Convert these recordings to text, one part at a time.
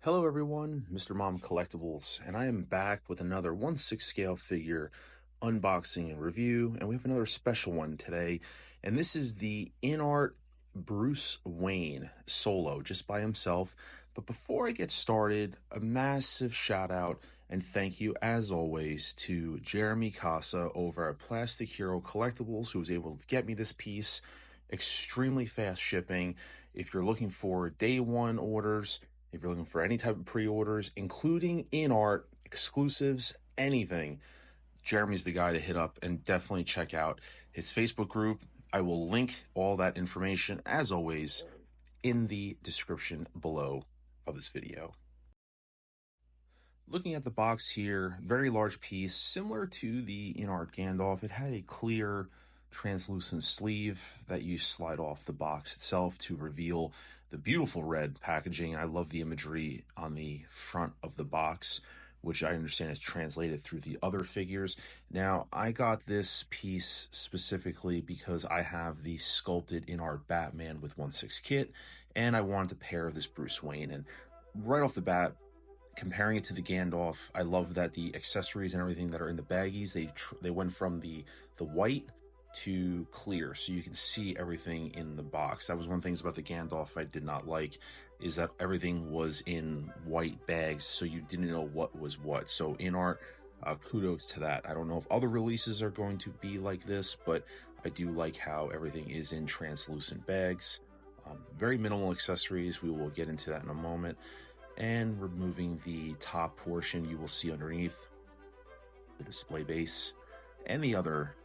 Hello everyone, Mr. Mom Collectibles, and I am back with another 1/6 scale figure unboxing and review, and we have another special one today, and this is the InArt Bruce Wayne solo, just by himself. But before I get started, a massive shout out and thank you, as always, to Jeremy Casa over at Plastic Hero Collectibles, who was able to get me this piece. Extremely fast shipping. If you're looking for day one orders, if you're looking for any type of pre-orders, including InArt, exclusives, anything, Jeremy's the guy to hit up, and definitely check out his Facebook group. I will link all that information, as always, in the description below of this video. Looking at the box here, very large piece, similar to the InArt Gandalf. It had a clear translucent sleeve that you slide off the box itself to reveal the beautiful red packaging. I love the imagery on the front of the box, which I understand is translated through the other figures. Now, I got this piece specifically because I have the sculpted InArt Batman with 1/6 kit, and I wanted to pair this Bruce Wayne. And right off the bat, comparing it to the Gandalf, I love that the accessories and everything that are in the baggies, they went from the white to clear, so you can see everything in the box. That was one of the things about the Gandalf I did not like, is that everything was in white bags, so you didn't know what was what. So InArt, kudos to that. I don't know if other releases are going to be like this, but I do like how everything is in translucent bags. Very minimal accessories. We will get into that in a moment. And removing the top portion, you will see underneath the display base and the other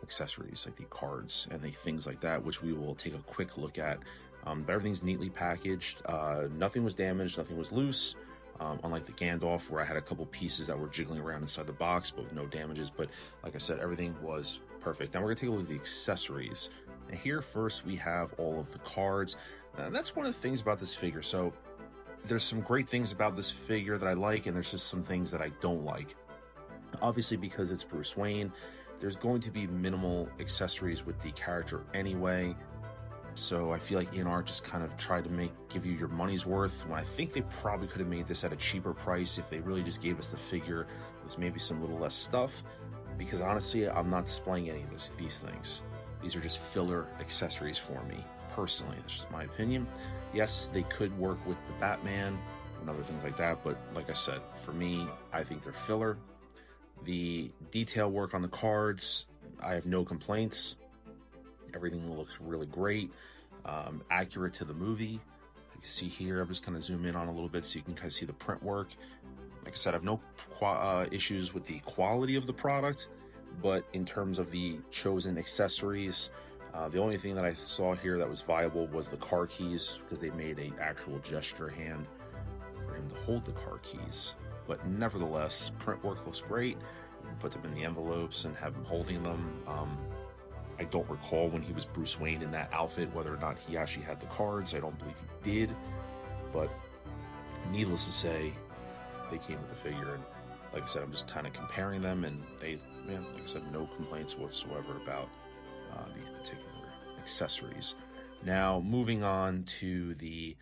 accessories like the cards and the things like that, which we will take a quick look at. But everything's neatly packaged. Nothing was damaged, nothing was loose, unlike the Gandalf, where I had a couple pieces that were jiggling around inside the box but with no damages. But like I said, everything was perfect. Now we're gonna take a look at the accessories, and here first we have all of the cards. Now, that's one of the things about this figure. So there's some great things about this figure that I like, and there's just some things that I don't like. Obviously, because it's Bruce Wayne, there's going to be minimal accessories with the character anyway. So I feel like InArt just kind of tried to give you your money's worth, when I think they probably could have made this at a cheaper price if they really just gave us the figure with maybe some little less stuff. Because honestly, I'm not displaying any of these things. These are just filler accessories for me. Personally, that's just my opinion. Yes, they could work with the Batman and other things like that, but like I said, for me, I think they're filler. The detail work on the cards, I have no complaints. Everything looks really great, accurate to the movie. You can see here, I'm just kind of zoom in on a little bit so you can kind of see the print work. Like I said, I have no issues with the quality of the product, but in terms of the chosen accessories, the only thing that I saw here that was viable was the car keys, because they made an actual gesture hand for him to hold the car keys. But nevertheless, print work looks great. Put them in the envelopes and have him holding them. I don't recall when he was Bruce Wayne in that outfit whether or not he actually had the cards. I don't believe he did, but needless to say, they came with the figure. And like I said, I'm just kind of comparing them, and like I said, no complaints whatsoever about these particular accessories. Now, moving on to the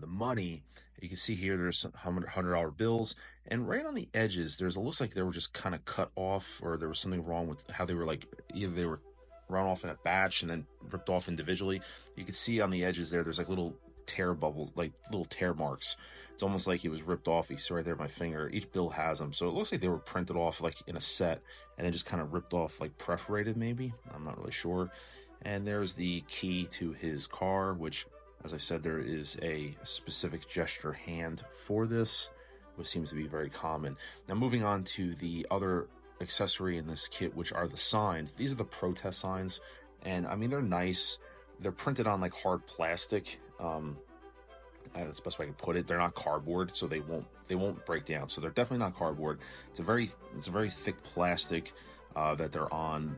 money, you can see here there's some $100 bills, and right on the edges, it looks like they were just kind of cut off, or there was something wrong with how they were, like either they were run off in a batch and then ripped off individually. You can see on the edges there's like little tear bubbles, like little tear marks. It's almost like it was ripped off. You see right there, my finger. Each bill has them, so it looks like they were printed off like in a set and then just kind of ripped off, like perforated maybe. I'm not really sure. And there's the key to his car, which, as I said, there is a specific gesture hand for this, which seems to be very common. Now, moving on to the other accessory in this kit, which are the signs. These are the protest signs, and I mean, they're nice. They're printed on like hard plastic. That's the best way I can put it. They're not cardboard, so they won't break down. So they're definitely not cardboard. It's a very thick plastic that they're on,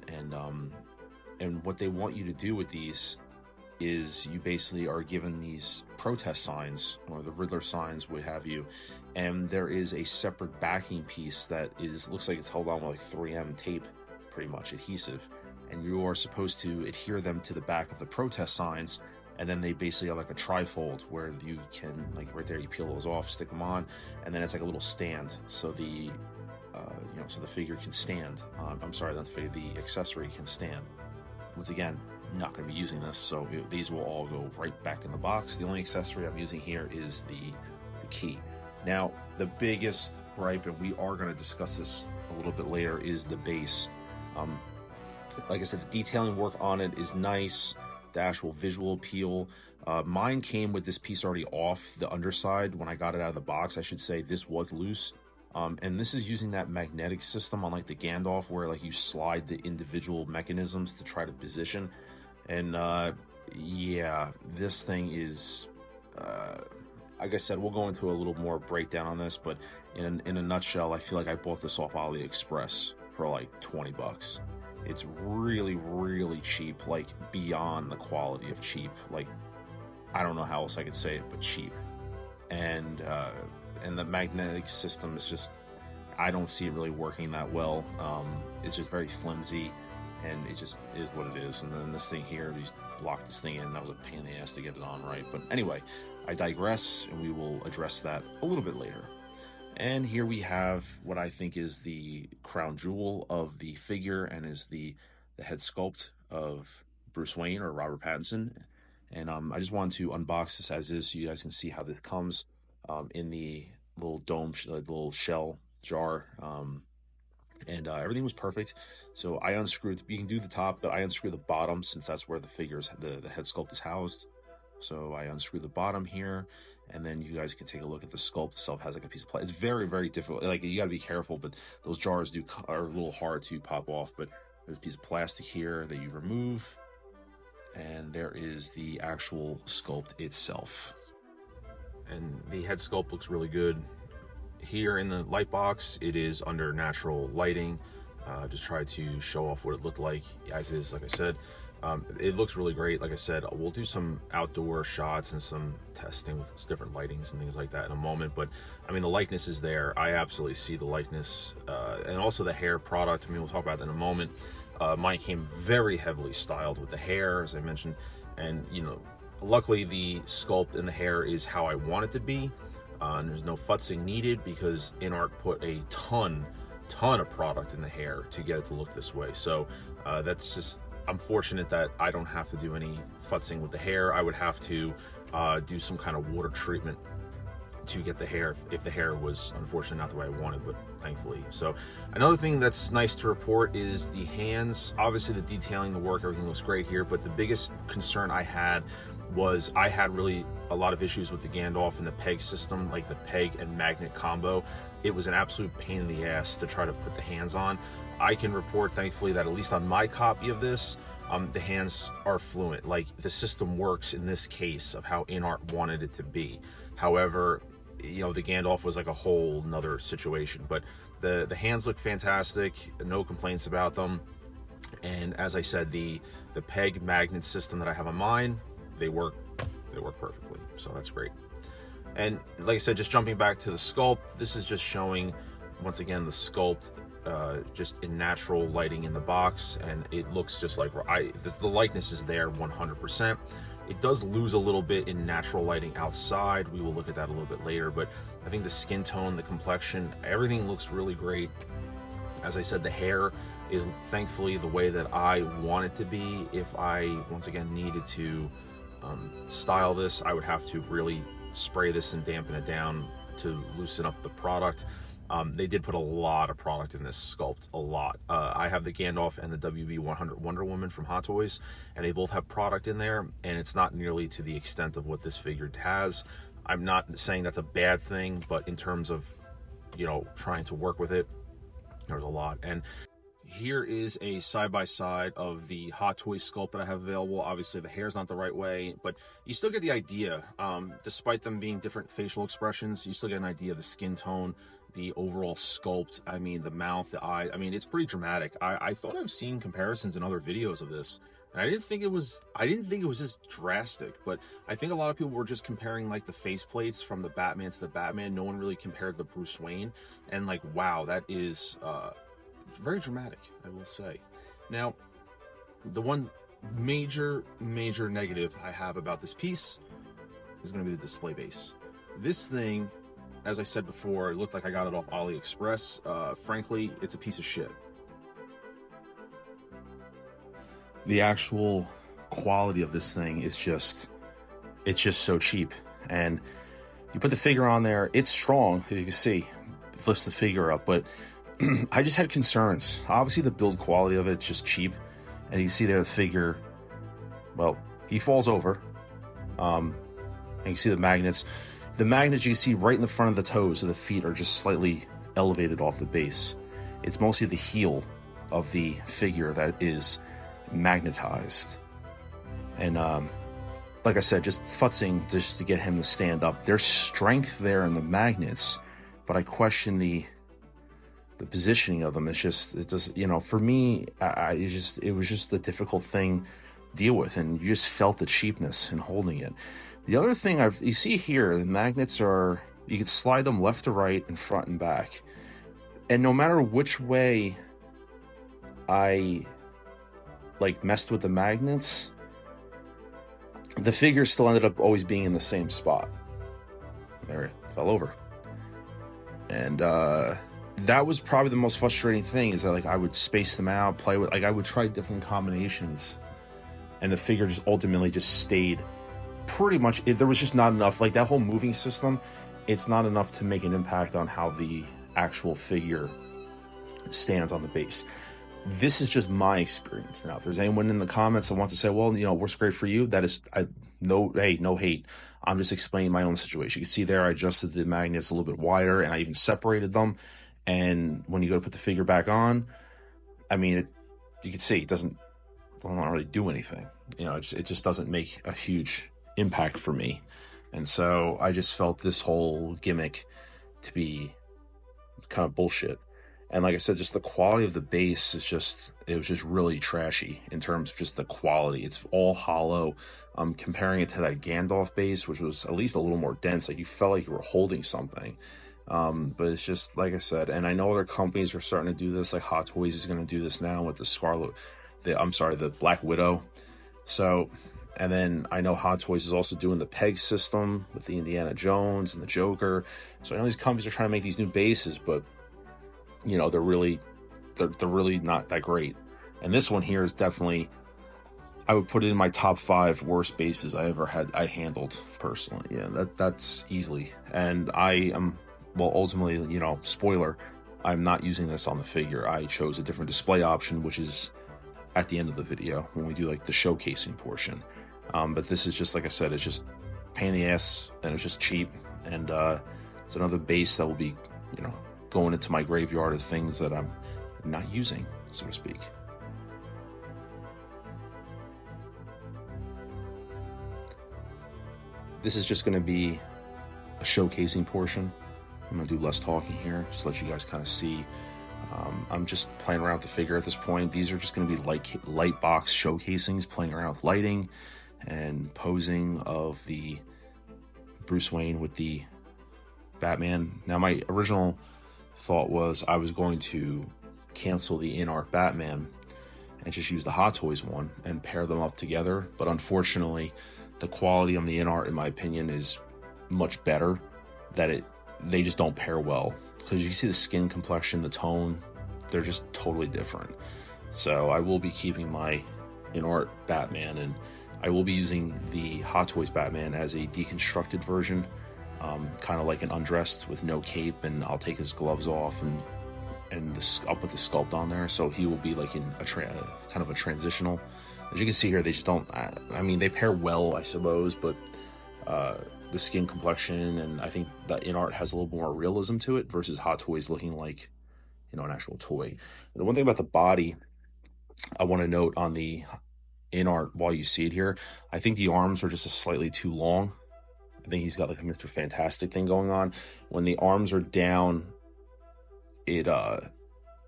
and what they want you to do with these is you basically are given these protest signs, or the Riddler signs, what have you, and there is a separate backing piece that looks like it's held on with like 3M tape, pretty much adhesive, and you are supposed to adhere them to the back of the protest signs, and then they basically have like a trifold where you can, like right there, you peel those off, stick them on, and then it's like a little stand, so the so the figure can stand. I'm sorry, not the figure, the accessory can stand. Once again, not going to be using this, so these will all go right back in the box. The only accessory I'm using here is the key. Now, the biggest gripe, and we are going to discuss this a little bit later, is the base. Like I said, the detailing work on it is nice. The actual visual appeal. Mine came with this piece already off the underside. When I got it out of the box, I should say, this was loose. And this is using that magnetic system on like the Gandalf, where like you slide the individual mechanisms to try to position. And yeah, this thing is, like I said, we'll go into a little more breakdown on this, but in a nutshell, I feel like I bought this off AliExpress for like 20 bucks. It's really, really cheap, like beyond the quality of cheap. Like, I don't know how else I could say it, but cheap. And the magnetic system is just, I don't see it really working that well. It's just very flimsy, and it just is what it is. And then this thing here, you lock this thing in, that was a pain in the ass to get it on right. But anyway, I digress, and we will address that a little bit later. And here we have what I think is the crown jewel of the figure, and is the head sculpt of Bruce Wayne, or Robert Pattinson. And I just wanted to unbox this as is, so you guys can see how this comes in the little dome, little shell jar. And everything was perfect. So I unscrewed, you can do the top, but I unscrewed the bottom, since that's where the head sculpt is housed. So I unscrew the bottom here, and then you guys can take a look at the sculpt itself. It has like a piece of plastic. It's very, very difficult. Like, you got to be careful, but those jars are a little hard to pop off. But there's a piece of plastic here that you remove, and there is the actual sculpt itself. And the head sculpt looks really good. Here in the light box, it is under natural lighting. Just try to show off what it looked like as is. Like I said, it looks really great. Like I said, we'll do some outdoor shots and some testing with different lightings and things like that in a moment. But I mean, the likeness is there. I absolutely see the likeness, and also the hair product. I mean, we'll talk about that in a moment. Mine came very heavily styled with the hair, as I mentioned, and luckily the sculpt and the hair is how I want it to be. And there's no futzing needed, because InArt put a ton of product in the hair to get it to look this way. So that's just, I'm fortunate that I don't have to do any futzing with the hair. I would have to do some kind of water treatment to get the hair, if the hair was unfortunately not the way I wanted, but thankfully. So another thing that's nice to report is the hands. Obviously the detailing, the work, everything looks great here, but the biggest concern I had was I had really a lot of issues with the Gandalf and the peg system, like the peg and magnet combo. It was an absolute pain in the ass to try to put the hands on. I can report, thankfully, that at least on my copy of this, the hands are fluent. Like, the system works in this case of how InArt wanted it to be. However, the Gandalf was like a whole nother situation. But the hands look fantastic, no complaints about them. And as I said, the peg magnet system that I have on mine, they work perfectly, so that's great. And like I said, just jumping back to the sculpt, this is just showing once again the sculpt just in natural lighting in the box, and it looks just like the likeness is there 100%. It does lose a little bit in natural lighting outside. We will look at that a little bit later, but I think the skin tone, the complexion, everything looks really great. As I said, the hair is thankfully the way that I want it to be. If I once again needed to style this, I would have to really spray this and dampen it down to loosen up the product. They did put a lot of product in this sculpt, a lot. I have the Gandalf and the WB 100 Wonder Woman from Hot Toys, and they both have product in there, and it's not nearly to the extent of what this figure has. I'm not saying that's a bad thing, but in terms of, trying to work with it, there's a lot. And here is a side-by-side of the Hot Toys sculpt that I have available. Obviously, the hair's not the right way, but you still get the idea. Despite them being different facial expressions, you still get an idea of the skin tone, the overall sculpt. I mean, the mouth, the eye. I mean, it's pretty dramatic. I thought I've seen comparisons in other videos of this, and I didn't think it was as drastic, but I think a lot of people were just comparing like the face plates from the Batman to the Batman. No one really compared the Bruce Wayne, and like, wow, that is very dramatic, I will say. Now, the one major negative I have about this piece is going to be the display base. This thing, as I said before, it looked like I got it off AliExpress. Frankly, it's a piece of shit. The actual quality of this thing is just, it's just so cheap. And you put the figure on there, it's strong, as you can see, it lifts the figure up, but I just had concerns. Obviously the build quality of it's just cheap, and you see there the figure, well, he falls over, and you see the magnets. The magnets you see right in the front of the toes, so the feet are just slightly elevated off the base. It's mostly the heel of the figure that is magnetized. And like I said, just futzing just to get him to stand up. There's strength there in the magnets, but I question the positioning of them. It's just, it does, you know, for me, it was just a difficult thing to deal with, and you just felt the cheapness in holding it. The other thing you see here, the magnets are, you can slide them left to right and front and back. And no matter which way I like messed with the magnets, the figure still ended up always being in the same spot. There, it fell over. And that was probably the most frustrating thing, is that like I would space them out, play with, like I would try different combinations, and the figure just ultimately just stayed pretty much, there was just not enough, like that whole moving system, it's not enough to make an impact on how the actual figure stands on the base. This is just my experience. Now, if there's anyone in the comments that wants to say, well, you know, works great for you, that is, no hate. I'm just explaining my own situation. You can see there, I adjusted the magnets a little bit wider, and I even separated them. And when you go to put the figure back on, I mean, you can see it doesn't really do anything. You know, it just doesn't make a huge impact for me. And so I just felt this whole gimmick to be kind of bullshit. And like I said, just the quality of the base is just, it was just really trashy in terms of just the quality. It's all hollow. Comparing it to that Gandalf base, which was at least a little more dense, like you felt like you were holding something. But it's just, like I said, and I know other companies are starting to do this, like Hot Toys is going to do this now with the Black Widow. So, and then I know Hot Toys is also doing the peg system with the Indiana Jones and the Joker. So I know these companies are trying to make these new bases, but you know, they're really not that great. And this one here is definitely, I would put it in my top 5 worst bases I handled personally. Yeah, that's easily. And I am, well, ultimately, you know, spoiler, I'm not using this on the figure. I chose a different display option, which is at the end of the video when we do like the showcasing portion. But this is just, like I said, it's just pain in the ass, and it's just cheap. And it's another base that will be, you know, going into my graveyard of things that I'm not using, so to speak. This is just going to be a showcasing portion. I'm going to do less talking here, just let you guys kind of see. I'm just playing around with the figure at this point. These are just going to be light box showcasings, playing around with lighting and posing of the Bruce Wayne with the Batman. Now, my original thought was I was going to cancel the InArt Batman and just use the Hot Toys one and pair them up together, but unfortunately the quality on the InArt, in my opinion, is much better. They just don't pair well, because you can see the skin complexion, the tone, they're just totally different. So I will be keeping my InArt Batman, and I will be using the Hot Toys Batman as a deconstructed version, kind of like an undressed with no cape, and I'll take his gloves off, and I'll put the sculpt on there, so he will be like in a kind of a transitional. As you can see here, they just don't, I mean, they pair well, I suppose, but the skin complexion, and I think that InArt has a little more realism to it versus Hot Toys looking like, you know, an actual toy. The one thing about the body I want to note on the InArt, while you see it here, I think the arms are just slightly too long. I think he's got like a Mr. Fantastic thing going on. When the arms are down, it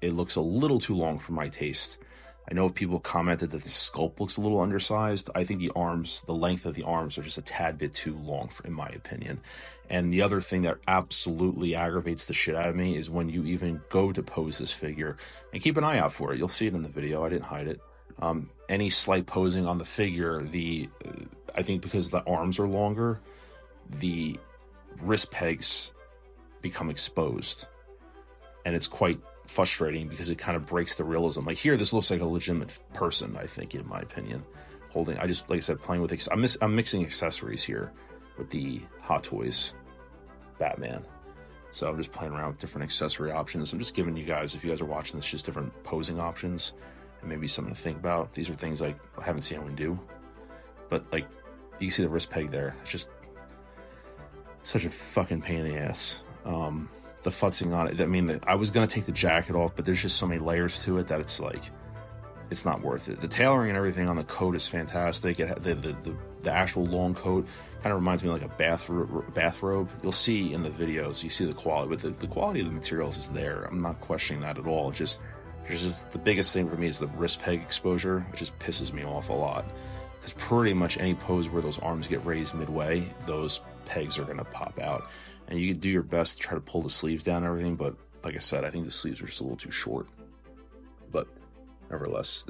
looks a little too long for my taste. I know people commented that the sculpt looks a little undersized. I think the length of the arms are just a tad bit too long, in my opinion. And the other thing that absolutely aggravates the shit out of me is when you even go to pose this figure, and keep an eye out for it. You'll see it in the video. I didn't hide it. Any slight posing on the figure, I think because the arms are longer, the wrist pegs become exposed, and it's quite frustrating because it kind of breaks the realism. Like here, this looks like a legitimate person, I think, in my opinion, holding. I just, like I said, playing with. I'm mixing accessories here with the Hot Toys Batman. So I'm just playing around with different accessory options. I'm just giving you guys, if you guys are watching this, just different posing options and maybe something to think about. These are things like I haven't seen anyone do, but like you can see the wrist peg there. It's just such a fucking pain in the ass. The futzing on it. I mean, I was gonna take the jacket off, but there's just so many layers to it that it's like, it's not worth it. The tailoring and everything on the coat is fantastic. The actual long coat kind of reminds me of like a bathrobe. You'll see in the videos, you see the quality, but the quality of the materials is there. I'm not questioning that at all. It's just the biggest thing for me is the wrist peg exposure, which just pisses me off a lot. Because pretty much any pose where those arms get raised midway, those pegs are gonna pop out. And you can do your best to try to pull the sleeves down and everything, but like I said, I think the sleeves are just a little too short. But nevertheless,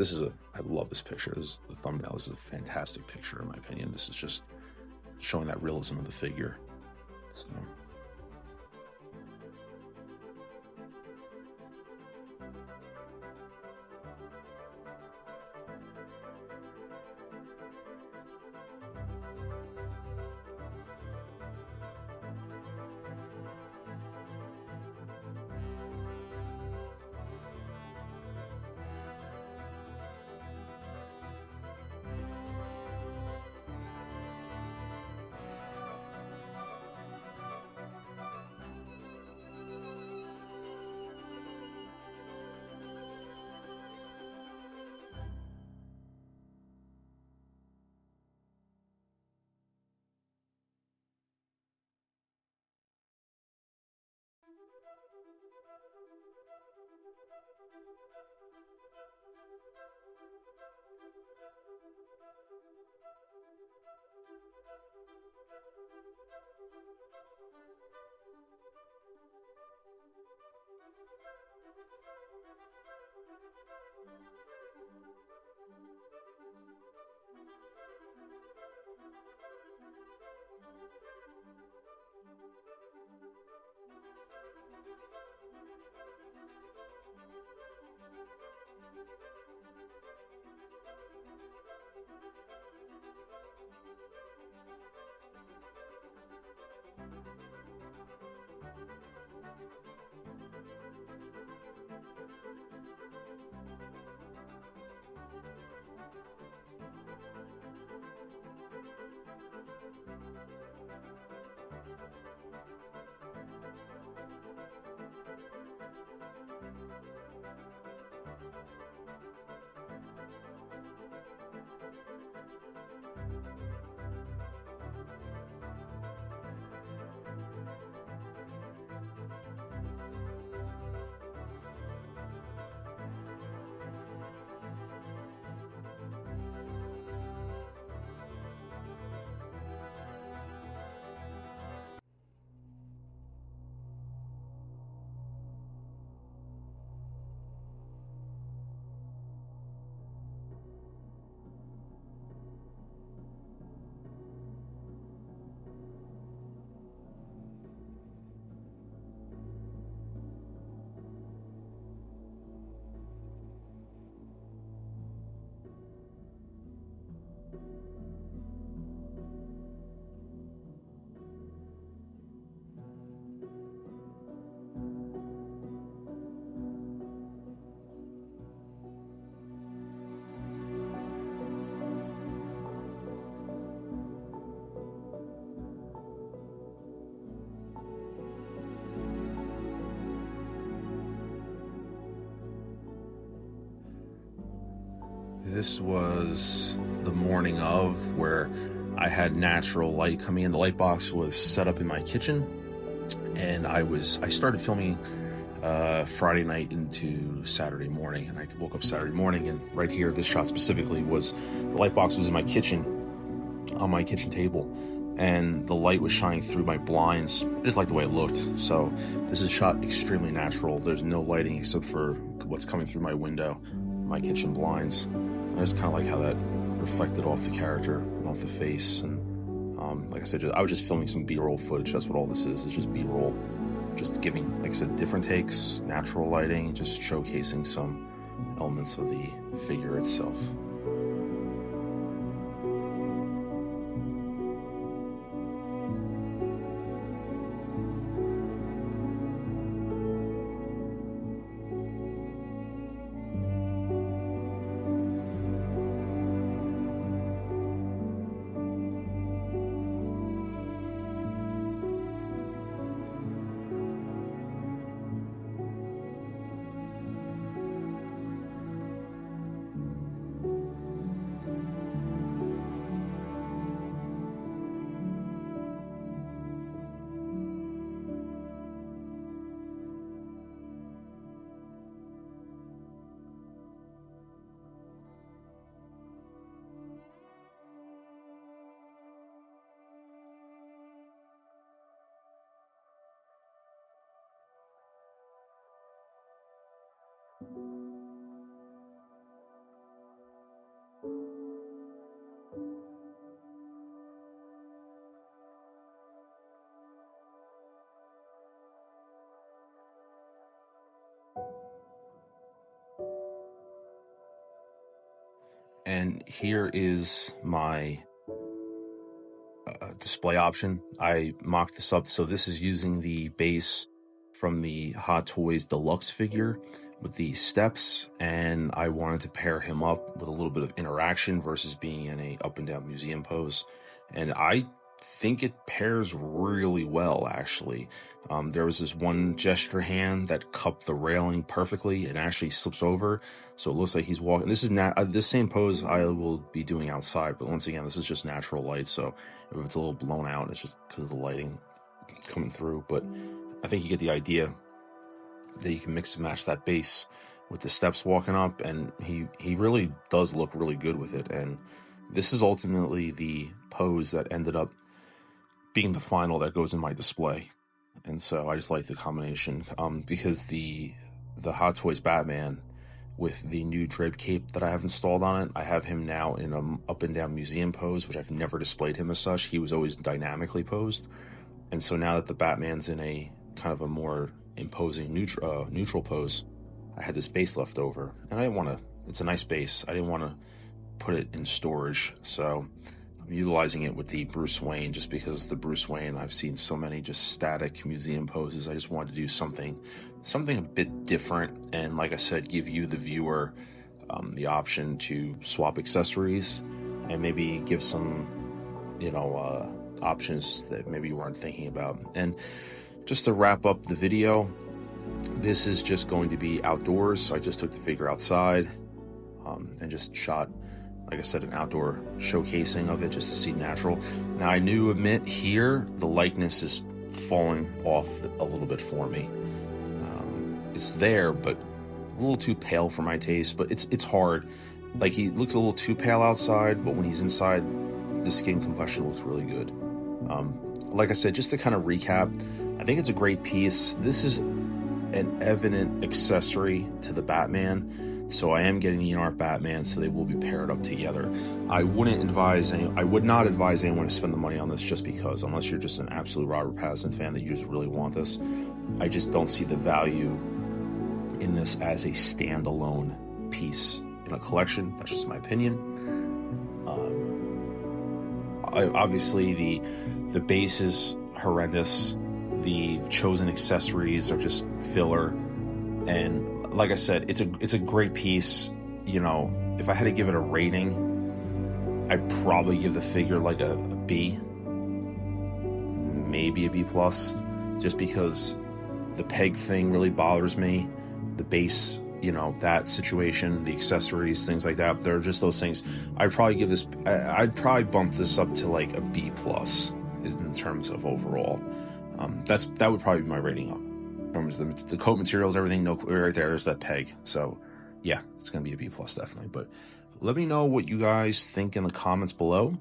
I love this picture. The thumbnail. This is a fantastic picture, in my opinion. This is just showing that realism of the figure. So. This was the morning of, where I had natural light coming in. The light box was set up in my kitchen, and I started filming Friday night into Saturday morning, and I woke up Saturday morning, and right here, this shot specifically, was the light box was in my kitchen, on my kitchen table, and the light was shining through my blinds. I just like the way it looked. So this is shot extremely natural. There's no lighting except for what's coming through my window, my kitchen blinds. I just kind of like how that reflected off the character and off the face. And like I said, I was just filming some B-roll footage. That's what all this is. It's just B-roll, just giving, like I said, different takes, natural lighting, just showcasing some elements of the figure itself. And here is my display option. I mocked this up. So this is using the base from the Hot Toys Deluxe figure with the steps, and I wanted to pair him up with a little bit of interaction versus being in a up and down museum pose. And I think it pairs really well, actually. There was this one gesture hand that cupped the railing perfectly and actually slips over, so it looks like he's walking. This is this same pose I will be doing outside, but once again, this is just natural light, so if it's a little blown out, it's just because of the lighting coming through. But I think you get the idea that you can mix and match that base with the steps walking up, and he really does look really good with it. And this is ultimately the pose that ended up being the final that goes in my display. And so I just like the combination, because the Hot Toys Batman with the new drape cape that I have installed on it, I have him now in an up and down museum pose, which I've never displayed him as such. He was always dynamically posed. And so now that the Batman's in a kind of a more imposing neutral pose, I had this base left over, and I didn't want to, it's a nice base, I didn't want to put it in storage, so I'm utilizing it with the Bruce Wayne, just because the Bruce Wayne, I've seen so many just static museum poses. I just wanted to do something a bit different, and like I said, give you, the viewer, the option to swap accessories and maybe give some, options that maybe you weren't thinking about. And just to wrap up the video, this is just going to be outdoors, so I just took the figure outside and just shot, like I said, an outdoor showcasing of it just to see natural. Now, I do admit here the likeness is falling off a little bit for me. It's there, but a little too pale for my taste. But it's hard. Like, he looks a little too pale outside, but when he's inside, the skin complexion looks really good. Like I said, just to kind of recap, I think it's a great piece. This is an evident accessory to the Batman, so I am getting the InArt Batman, so they will be paired up together. I would not advise anyone to spend the money on this, just because, unless you're just an absolute Robert Pattinson fan that you just really want this, I just don't see the value in this as a standalone piece in a collection. That's just my opinion. Obviously the base is horrendous. The chosen accessories are just filler, and like I said, it's a great piece. If I had to give it a rating, I'd probably give the figure like a B, maybe a B plus, just because the peg thing really bothers me. The base, that situation, the accessories, things like that, they're just those things. I'd probably bump this up to like a B plus in terms of overall. That would probably be my rating up. In terms of the coat materials, everything, no, right there's that peg. So yeah, it's gonna be a B plus definitely. But let me know what you guys think in the comments below.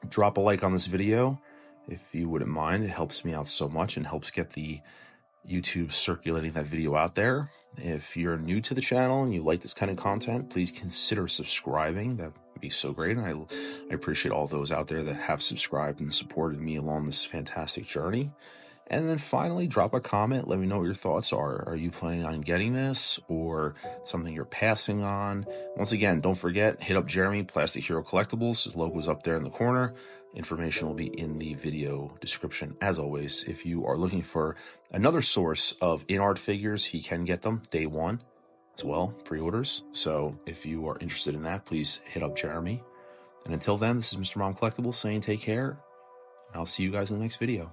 Drop a like on this video if you wouldn't mind. It helps me out so much and helps get the YouTube circulating that video out there. If you're new to the channel and you like this kind of content, please consider subscribing. That would be so great. And I appreciate all those out there that have subscribed and supported me along this fantastic journey. And then finally, drop a comment. Let me know what your thoughts are. Are you planning on getting this or something you're passing on? Once again, don't forget, hit up Jeremy, Plastic Hero Collectibles. His logo is up there in the corner. Information will be in the video description. As always, if you are looking for another source of InArt figures, he can get them day one as well, pre-orders. So if you are interested in that, please hit up Jeremy. And until then, this is Mr. Mom Collectibles saying take care, and I'll see you guys in the next video.